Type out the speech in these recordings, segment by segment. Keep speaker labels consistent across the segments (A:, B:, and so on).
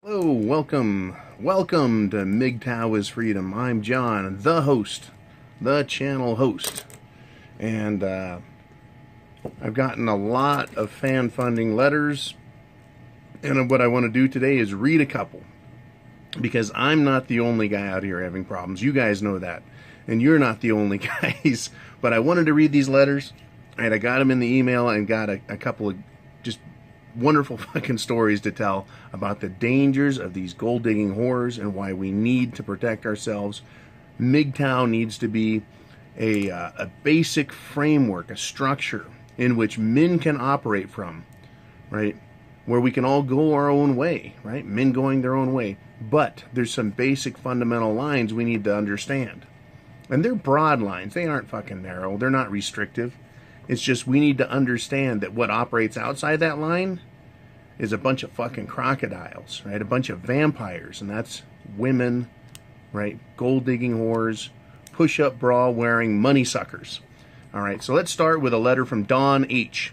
A: Hello, welcome to MGTOW is Freedom. I'm John, the host, the channel host, and I've gotten a lot of fan funding letters, and what I want to do today is read a couple, because I'm not the only guy out here having problems. You guys know that, and you're not the only guys, but I wanted to read these letters, and I got them in the email and got a couple of just wonderful fucking stories to tell about the dangers of these gold digging whores and why we need to protect ourselves. MGTOW needs to be a basic framework, a structure in which men can operate from, right? Where we can all go our own way, right? Men going their own way. But there's some basic fundamental lines we need to understand. And they're broad lines. They aren't fucking narrow. They're not restrictive. It's just we need to understand that what operates outside that line is a bunch of fucking crocodiles, right? A bunch of vampires, and that's women, right? Gold-digging whores, push-up bra-wearing money suckers. All right, so let's start with a letter from Don H.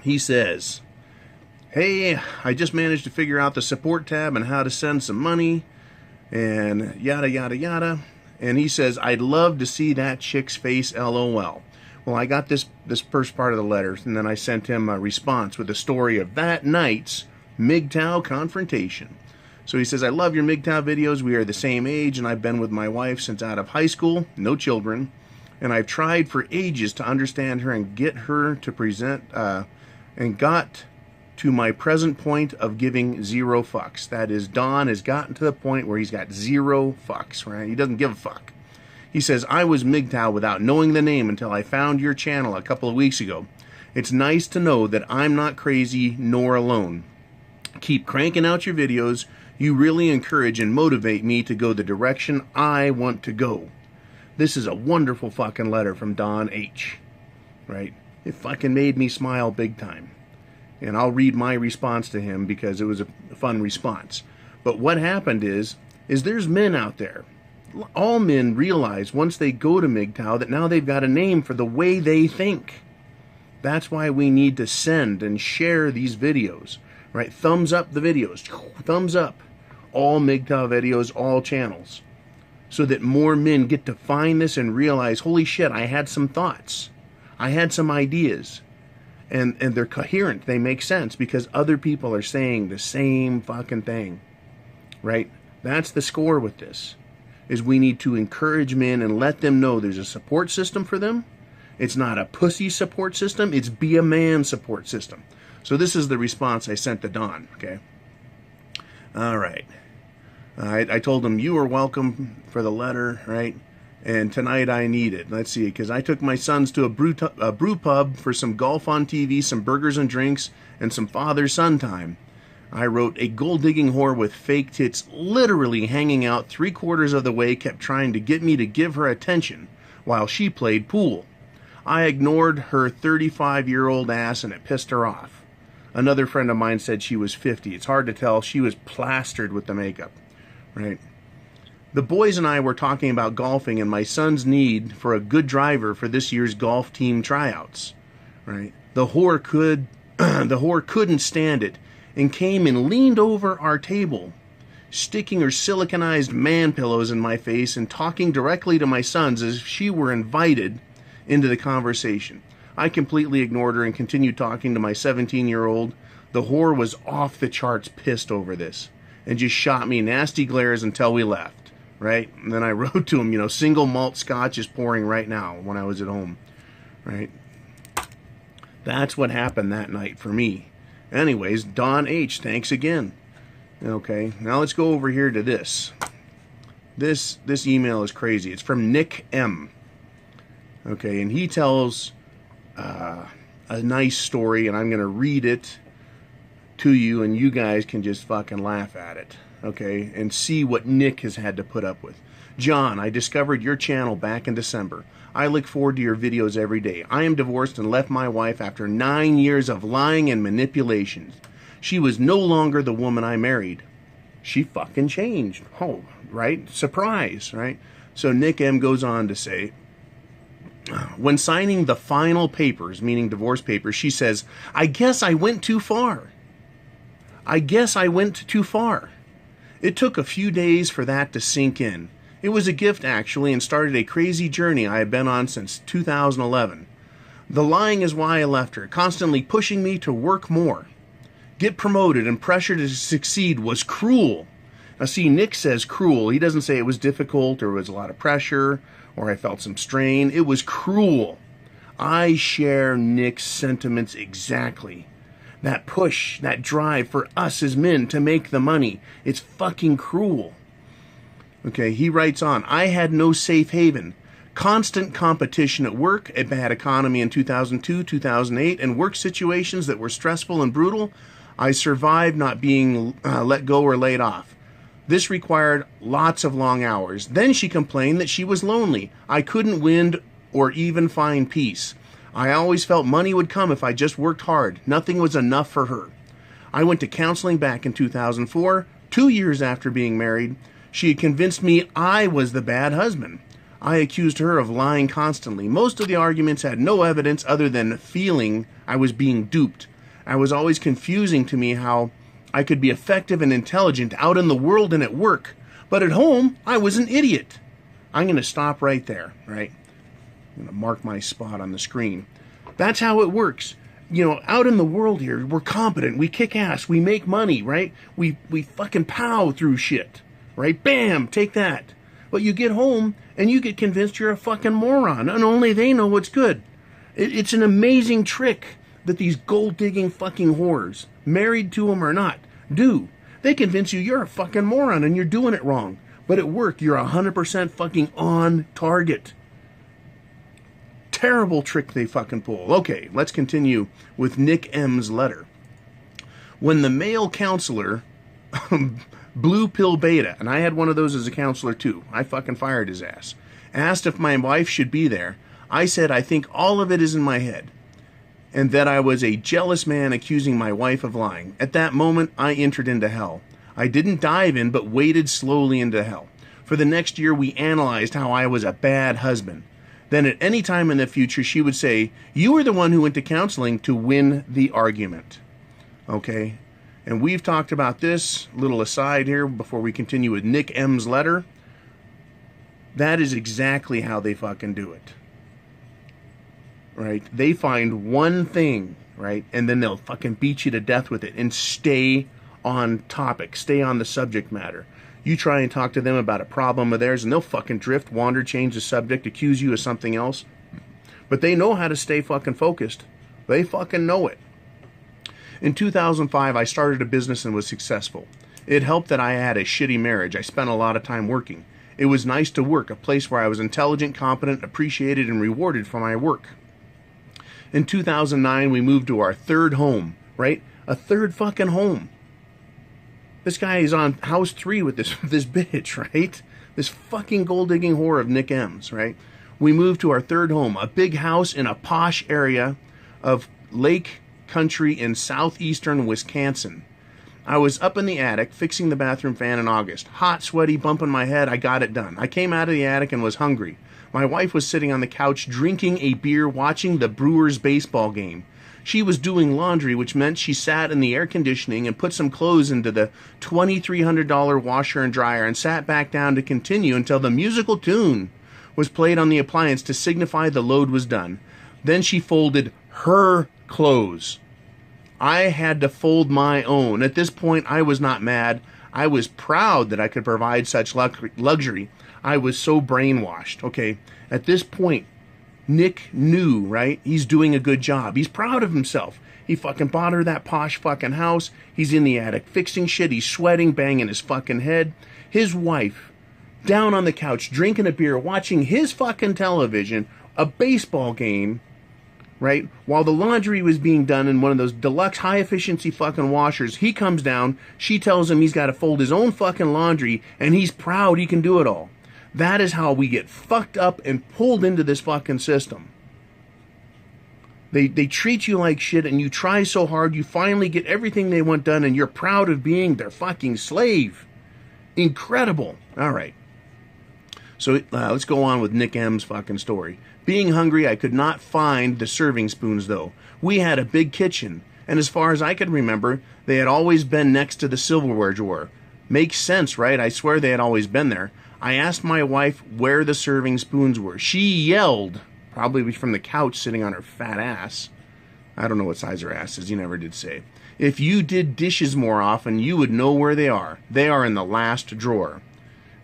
A: He says, "Hey, I just managed to figure out the support tab and how to send some money, and yada, yada, yada." And he says, "I'd love to see that chick's face, LOL." Well, I got this first part of the letter, and then I sent him a response with the story of that night's MGTOW confrontation. So he says, "I love your MGTOW videos. We are the same age, and I've been with my wife since out of high school, no children. And I've tried for ages to understand her and get her to present, and got to my present point of giving zero fucks." That is, Don has gotten to the point where he's got zero fucks, right? He doesn't give a fuck. He says, "I was MGTOW without knowing the name until I found your channel a couple of weeks ago. It's nice to know that I'm not crazy nor alone. Keep cranking out your videos. You really encourage and motivate me to go the direction I want to go." This is a wonderful fucking letter from Don H. Right? It fucking made me smile big time. And I'll read my response to him because it was a fun response. But what happened is there's men out there. All men realize once they go to MGTOW that now they've got a name for the way they think. That's why we need to send and share these videos, right? Thumbs up the videos. Thumbs up. All MGTOW videos, all channels. So that more men get to find this and realize, holy shit, I had some thoughts. I had some ideas. And they're coherent. They make sense because other people are saying the same fucking thing, right? That's the score with this. Is we need to encourage men and let them know there's a support system for them. It's not a pussy support system. It's be a man support system. So this is the response I sent to Don, okay? All right. I told him you were welcome for the letter, right? And tonight I need it. Let's see, because I took my sons to a brew pub for some golf on TV, some burgers and drinks, and some father-son time. I wrote, a gold-digging whore with fake tits literally hanging out 3/4 of the way kept trying to get me to give her attention while she played pool. I ignored her 35-year-old ass and it pissed her off. Another friend of mine said she was 50. It's hard to tell. She was plastered with the makeup, right? The boys and I were talking about golfing and my son's need for a good driver for this year's golf team tryouts, right? The whore couldn't stand it and came and leaned over our table, sticking her siliconized man pillows in my face and talking directly to my sons as if she were invited into the conversation. I completely ignored her and continued talking to my 17-year-old. The whore was off the charts pissed over this and just shot me nasty glares until we left, right? And then I wrote to him, single malt scotch is pouring right now when I was at home, right? That's what happened that night for me. Anyways, Don H, thanks again. Okay, now let's go over here to this. This email is crazy. It's from Nick M. Okay, and he tells a nice story, and I'm going to read it to you, and you guys can just fucking laugh at it, okay, and see what Nick has had to put up with. "John, I discovered your channel back in December. I look forward to your videos every day. I am divorced and left my wife after 9 years of lying and manipulation. She was no longer the woman I married. She fucking changed." Oh, right? Surprise, right? So Nick M goes on to say, "When signing the final papers, meaning divorce papers, she says, 'I guess I went too far. I guess I went too far. It took a few days for that to sink in. It was a gift, actually, and started a crazy journey I have been on since 2011. The lying is why I left her, constantly pushing me to work more. Get promoted and pressure to succeed was cruel. Now see, Nick says cruel. He doesn't say it was difficult or it was a lot of pressure or I felt some strain. It was cruel. I share Nick's sentiments exactly. That push, that drive for us as men to make the money, it's fucking cruel. Okay, he writes on, I had no safe haven. Constant competition at work, a bad economy in 2002, 2008, and work situations that were stressful and brutal. I survived not being let go or laid off. This required lots of long hours. Then she complained that she was lonely. I couldn't win or even find peace. I always felt money would come if I just worked hard. Nothing was enough for her. I went to counseling back in 2004, 2 years after being married. She had convinced me I was the bad husband. I accused her of lying constantly. Most of the arguments had no evidence other than feeling I was being duped. I was always confusing to me how I could be effective and intelligent out in the world and at work, but at home, I was an idiot. I'm going to stop right there, right? I'm going to mark my spot on the screen. That's how it works. You know, out in the world here, we're competent, we kick ass, we make money, right? We fucking pow through shit, right? Bam, take that. But you get home and you get convinced you're a fucking moron, and only they know what's good. It's an amazing trick that these gold-digging fucking whores, married to them or not, do. They convince you you're a fucking moron and you're doing it wrong. But at work, you're 100% fucking on target. Terrible trick they fucking pull. Okay, let's continue with Nick M's letter. When the male counselor, Blue Pill Beta, and I had one of those as a counselor too, I fucking fired his ass, asked if my wife should be there, I said I think all of it is in my head, and that I was a jealous man accusing my wife of lying. At that moment, I entered into hell. I didn't dive in, but waded slowly into hell. For the next year, we analyzed how I was a bad husband. Then at any time in the future, she would say, you were the one who went to counseling to win the argument. Okay? And we've talked about this, little aside here, before we continue with Nick M's letter. That is exactly how they fucking do it. Right? They find one thing, right? And then they'll fucking beat you to death with it and stay on topic, stay on the subject matter. You try and talk to them about a problem of theirs and they'll fucking drift, wander, change the subject, accuse you of something else. But they know how to stay fucking focused. They fucking know it. In 2005, I started a business and was successful. It helped that I had a shitty marriage. I spent a lot of time working. It was nice to work, a place where I was intelligent, competent, appreciated, and rewarded for my work. In 2009, we moved to our third home, right? A third fucking home. This guy is on house 3 with this bitch, right? This fucking gold-digging whore of Nick M's, right? We moved to our third home, a big house in a posh area of Lake Country in southeastern Wisconsin. I was up in the attic fixing the bathroom fan in August. Hot, sweaty, bumping my head. I got it done. I came out of the attic and was hungry. My wife was sitting on the couch drinking a beer watching the Brewers baseball game. She was doing laundry, which meant she sat in the air conditioning and put some clothes into the $2,300 washer and dryer and sat back down to continue until the musical tune was played on the appliance to signify the load was done. Then she folded her clothes. I had to fold my own. At this point, I was not mad. I was proud that I could provide such luxury. I was so brainwashed. Okay, at this point, Nick knew, right? He's doing a good job. He's proud of himself. He fucking bought her that posh fucking house. He's in the attic fixing shit. He's sweating, banging his fucking head. His wife, down on the couch, drinking a beer, watching his fucking television, a baseball game, right? While the laundry was being done in one of those deluxe high-efficiency fucking washers, he comes down, she tells him he's got to fold his own fucking laundry, and he's proud he can do it all. That is how we get fucked up and pulled into this fucking system. They treat you like shit, and you try so hard, you finally get everything they want done, and you're proud of being their fucking slave. Incredible. All right. So let's go on with Nick M's fucking story. Being hungry, I could not find the serving spoons, though. We had a big kitchen. And as far as I could remember, they had always been next to the silverware drawer. Makes sense, right? I swear they had always been there. I asked my wife where the serving spoons were. She yelled, probably from the couch sitting on her fat ass. I don't know what size her ass is, you never did say. If you did dishes more often, you would know where they are. They are in the last drawer.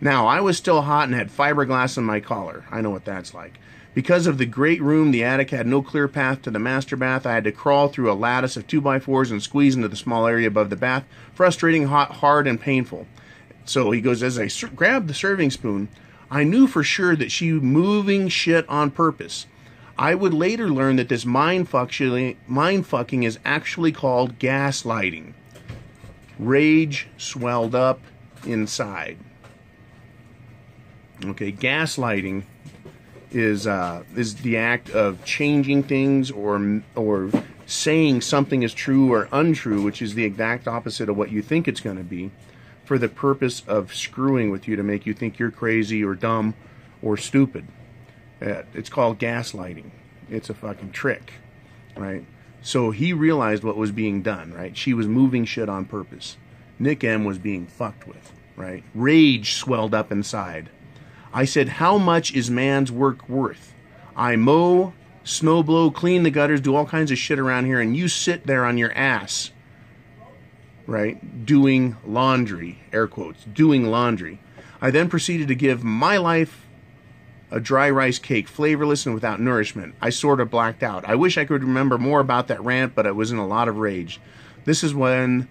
A: Now, I was still hot and had fiberglass in my collar. I know what that's like. Because of the great room, the attic had no clear path to the master bath. I had to crawl through a lattice of 2x4s and squeeze into the small area above the bath. Frustrating, hot, hard, and painful. So he goes, as I grabbed the serving spoon, I knew for sure that she was moving shit on purpose. I would later learn that this mind fucking is actually called gaslighting. Rage swelled up inside. Okay, gaslighting is the act of changing things or saying something is true or untrue, which is the exact opposite of what you think it's going to be, for the purpose of screwing with you to make you think you're crazy or dumb or stupid. It's called gaslighting. It's a fucking trick, right? So he realized what was being done, right? She was moving shit on purpose. Nick M was being fucked with, right? Rage swelled up inside. I said, how much is man's work worth? I mow, snowblow, clean the gutters, do all kinds of shit around here, and you sit there on your ass, right, doing laundry, air quotes, doing laundry. I then proceeded to give my life a dry rice cake, flavorless and without nourishment. I sort of blacked out. I wish I could remember more about that rant, but I was in a lot of rage. This is when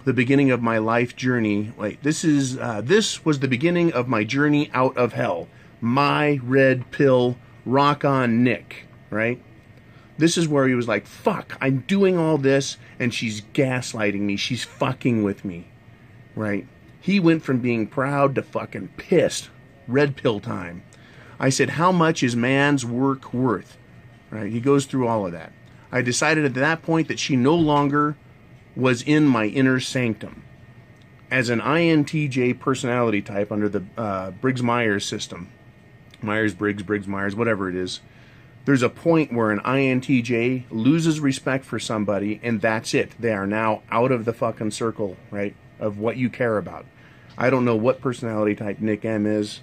A: the beginning of my life journey. This was the beginning of my journey out of hell. My red pill, rock on Nick, right? This is where he was like, fuck, I'm doing all this, and she's gaslighting me. She's fucking with me, right? He went from being proud to fucking pissed. Red pill time. I said, how much is man's work worth? Right? He goes through all of that. I decided at that point that she no longer was in my inner sanctum. As an INTJ personality type under the Briggs-Myers system, Myers-Briggs, Briggs-Myers, whatever it is, there's a point where an INTJ loses respect for somebody, and that's it. They are now out of the fucking circle, right, of what you care about. I don't know what personality type Nick M is.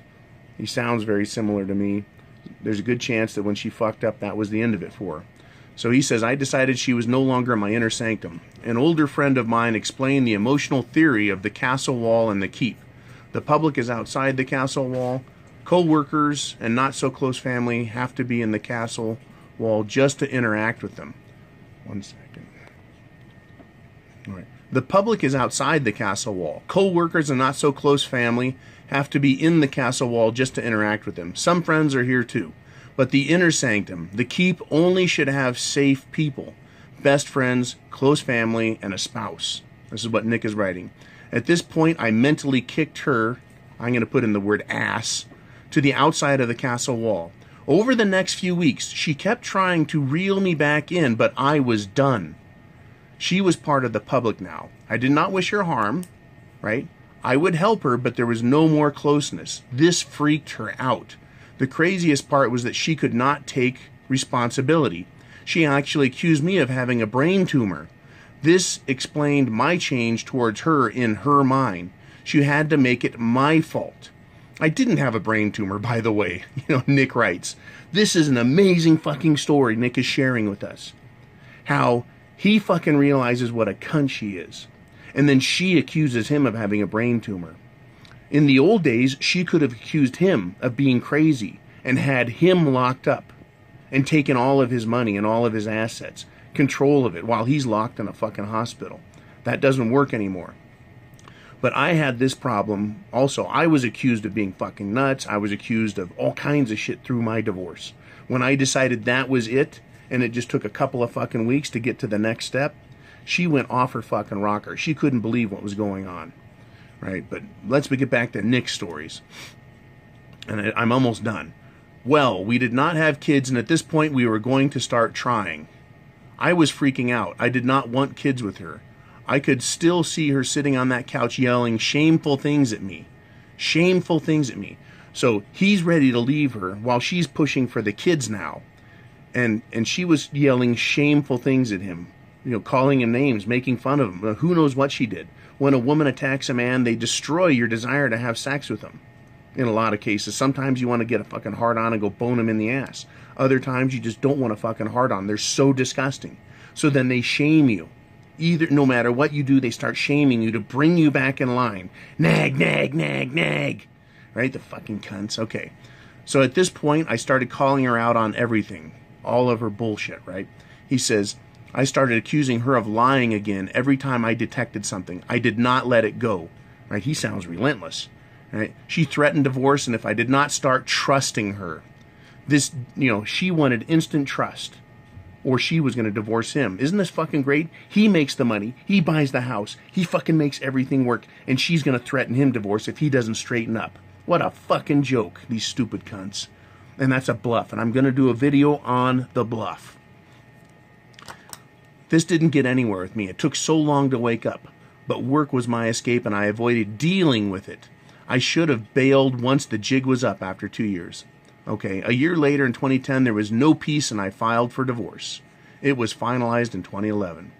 A: He sounds very similar to me. There's a good chance that when she fucked up, that was the end of it for her. So he says, I decided she was no longer in my inner sanctum. An older friend of mine explained the emotional theory of the castle wall and the keep. The public is outside the castle wall. Co-workers and not-so-close family have to be in the castle wall just to interact with them. 1 second. All right. The public is outside the castle wall. Co-workers and not-so-close family have to be in the castle wall just to interact with them. Some friends are here too. But the inner sanctum, the keep, only should have safe people. Best friends, close family, and a spouse. This is what Nick is writing. At this point, I mentally kicked her, I'm going to put in the word ass, to the outside of the castle wall. Over the next few weeks, she kept trying to reel me back in, but I was done. She was part of the public now. I did not wish her harm, right? I would help her, but there was no more closeness. This freaked her out. The craziest part was that she could not take responsibility. She actually accused me of having a brain tumor. This explained my change towards her in her mind. She had to make it my fault. I didn't have a brain tumor, by the way. Nick writes. This is an amazing fucking story Nick is sharing with us. How he fucking realizes what a cunt she is. And then she accuses him of having a brain tumor. In the old days, she could have accused him of being crazy and had him locked up and taken all of his money and all of his assets, control of it, while he's locked in a fucking hospital. That doesn't work anymore. But I had this problem also. I was accused of being fucking nuts. I was accused of all kinds of shit through my divorce. When I decided that was it, and it just took a couple of fucking weeks to get to the next step, she went off her fucking rocker. She couldn't believe what was going on. Right, but let's get back to Nick's stories. And I'm almost done. Well, we did not have kids, and at this point we were going to start trying. I was freaking out. I did not want kids with her. I could still see her sitting on that couch yelling shameful things at me. Shameful things at me. So he's ready to leave her while she's pushing for the kids now. And she was yelling shameful things at him. calling him names, making fun of him. Who knows what she did. When a woman attacks a man, they destroy your desire to have sex with him. In a lot of cases. Sometimes you want to get a fucking hard on and go bone him in the ass. Other times you just don't want a fucking hard on. They're so disgusting. So then they shame you. No matter what you do, they start shaming you to bring you back in line. Nag, nag, nag, nag. Right? The fucking cunts. Okay. So at this point, I started calling her out on everything. All of her bullshit, right? He says, I started accusing her of lying again every time I detected something. I did not let it go. Right? He sounds relentless. Right? She threatened divorce, and if I did not start trusting her, she wanted instant trust, or she was going to divorce him. Isn't this fucking great? He makes the money. He buys the house. He fucking makes everything work, and she's going to threaten him divorce if he doesn't straighten up. What a fucking joke, these stupid cunts. And that's a bluff, and I'm going to do a video on the bluff. This didn't get anywhere with me. It took so long to wake up, but work was my escape, and I avoided dealing with it. I should have bailed once the jig was up after 2 years. Okay, a year later in 2010, there was no peace, and I filed for divorce. It was finalized in 2011.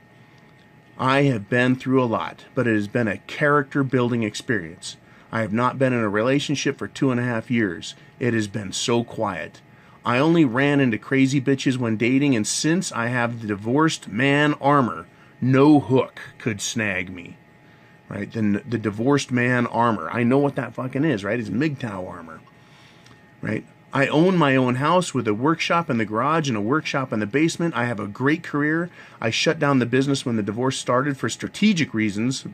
A: I have been through a lot, but it has been a character-building experience. I have not been in a relationship for 2.5 years. It has been so quiet. I only ran into crazy bitches when dating, and since I have the divorced man armor, no hook could snag me. Right? The divorced man armor. I know what that fucking is, right? It's MGTOW armor. Right? I own my own house with a workshop in the garage and a workshop in the basement. I have a great career. I shut down the business when the divorce started for strategic reasons,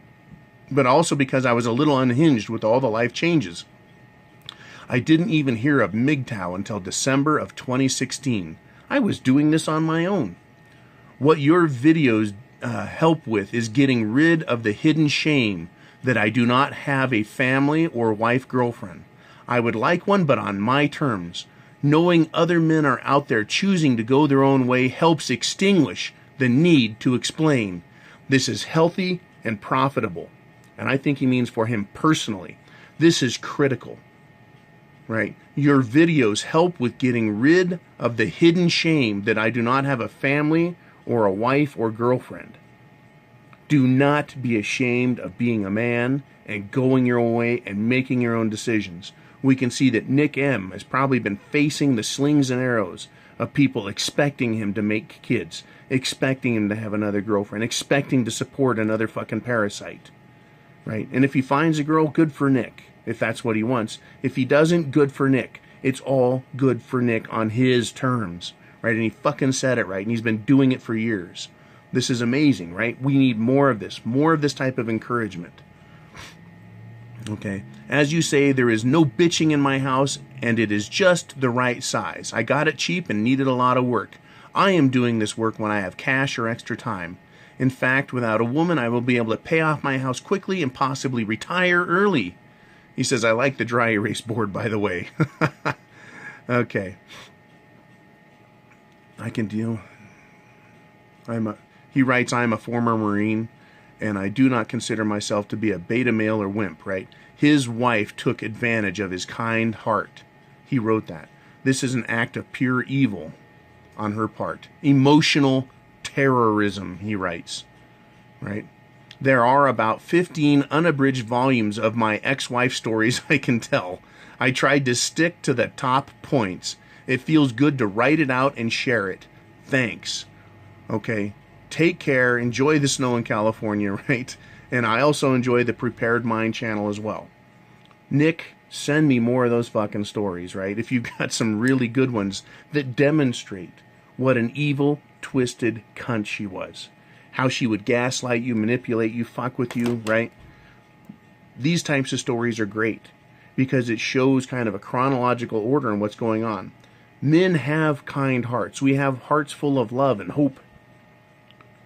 A: but also because I was a little unhinged with all the life changes. I didn't even hear of MGTOW until December of 2016. I was doing this on my own. What your videos help with is getting rid of the hidden shame that I do not have a family or wife girlfriend. I would like one, but on my terms. Knowing other men are out there choosing to go their own way helps extinguish the need to explain. This is healthy and profitable. And I think he means for him personally. This is critical. Right? Your videos help with getting rid of the hidden shame that I do not have a family or a wife or girlfriend. Do not be ashamed of being a man and going your own way and making your own decisions. We can see that Nick M. has probably been facing the slings and arrows of people expecting him to make kids, expecting him to have another girlfriend, expecting to support another fucking parasite. Right? And if he finds a girl, good for Nick, if that's what he wants. If he doesn't, good for Nick. It's all good for Nick on his terms. Right? And he fucking said it right, and he's been doing it for years. This is amazing, right? We need more of this type of encouragement. Okay? As you say, there is no bitching in my house, and it is just the right size. I got it cheap and needed a lot of work. I am doing this work when I have cash or extra time. In fact, without a woman, I will be able to pay off my house quickly and possibly retire early. He says, I like the dry erase board, by the way. Okay. I can deal. He writes, I am a former Marine, and I do not consider myself to be a beta male or wimp, right? His wife took advantage of his kind heart. He wrote that. This is an act of pure evil on her part. Emotional terrorism, he writes, right? There are about 15 unabridged volumes of my ex-wife stories I can tell. I tried to stick to the top points. It feels good to write it out and share it. Thanks. Okay. Take care. Enjoy the snow in California, right? And I also enjoy the Prepared Mind channel as well. Nick, send me more of those fucking stories, right? If you've got some really good ones that demonstrate what an evil, twisted cunt she was. How she would gaslight you, manipulate you, fuck with you, right? These types of stories are great because it shows kind of a chronological order in what's going on. Men have kind hearts. We have hearts full of love and hope.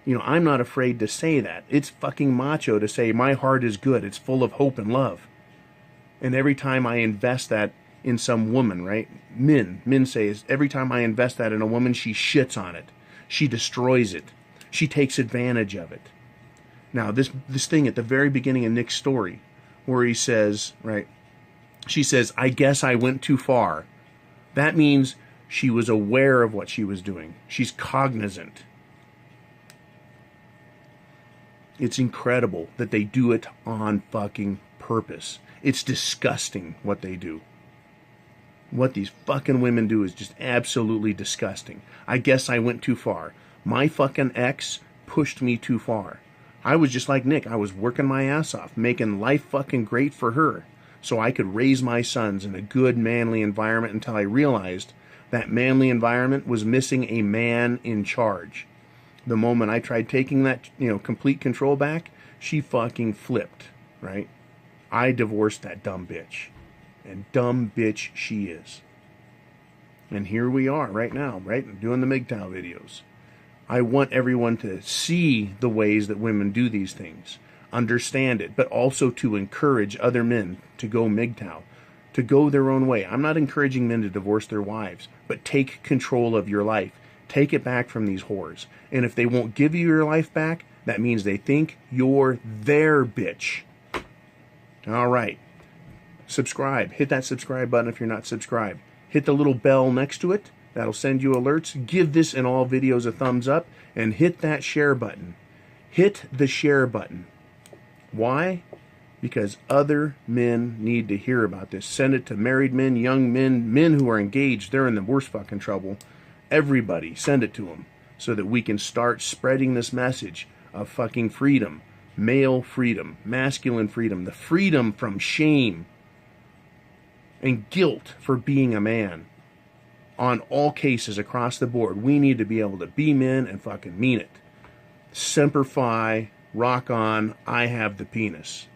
A: You know, I'm not afraid to say that. It's fucking macho to say my heart is good. It's full of hope and love. And every time I invest that in some woman, right? Men say is every time I invest that in a woman, she shits on it. She destroys it. She takes advantage of it. Now, this thing at the very beginning of Nick's story, where he says, right, she says, I guess I went too far. That means she was aware of what she was doing. She's cognizant. It's incredible that they do it on fucking purpose. It's disgusting what they do. What these fucking women do is just absolutely disgusting. I guess I went too far. My fucking ex pushed me too far. I was just like Nick. I was working my ass off, making life fucking great for her, so I could raise my sons in a good, manly environment until I realized that manly environment was missing a man in charge. The moment I tried taking that, complete control back, she fucking flipped, right? I divorced that dumb bitch. And dumb bitch she is. And here we are right now, right? Doing the MGTOW videos. I want everyone to see the ways that women do these things, understand it, but also to encourage other men to go MGTOW, to go their own way. I'm not encouraging men to divorce their wives, but take control of your life. Take it back from these whores. And if they won't give you your life back, that means they think you're their bitch. All right. Subscribe. Hit that subscribe button if you're not subscribed. Hit the little bell next to it. That'll send you alerts. Give this and all videos a thumbs up. And hit that share button. Hit the share button. Why? Because other men need to hear about this. Send it to married men, young men, men who are engaged. They're in the worst fucking trouble. Everybody, send it to them so that we can start spreading this message of fucking freedom. Male freedom. Masculine freedom. The freedom from shame and guilt for being a man. On all cases across the board, we need to be able to be men and fucking mean it. Semper Fi, rock on, I have the penis.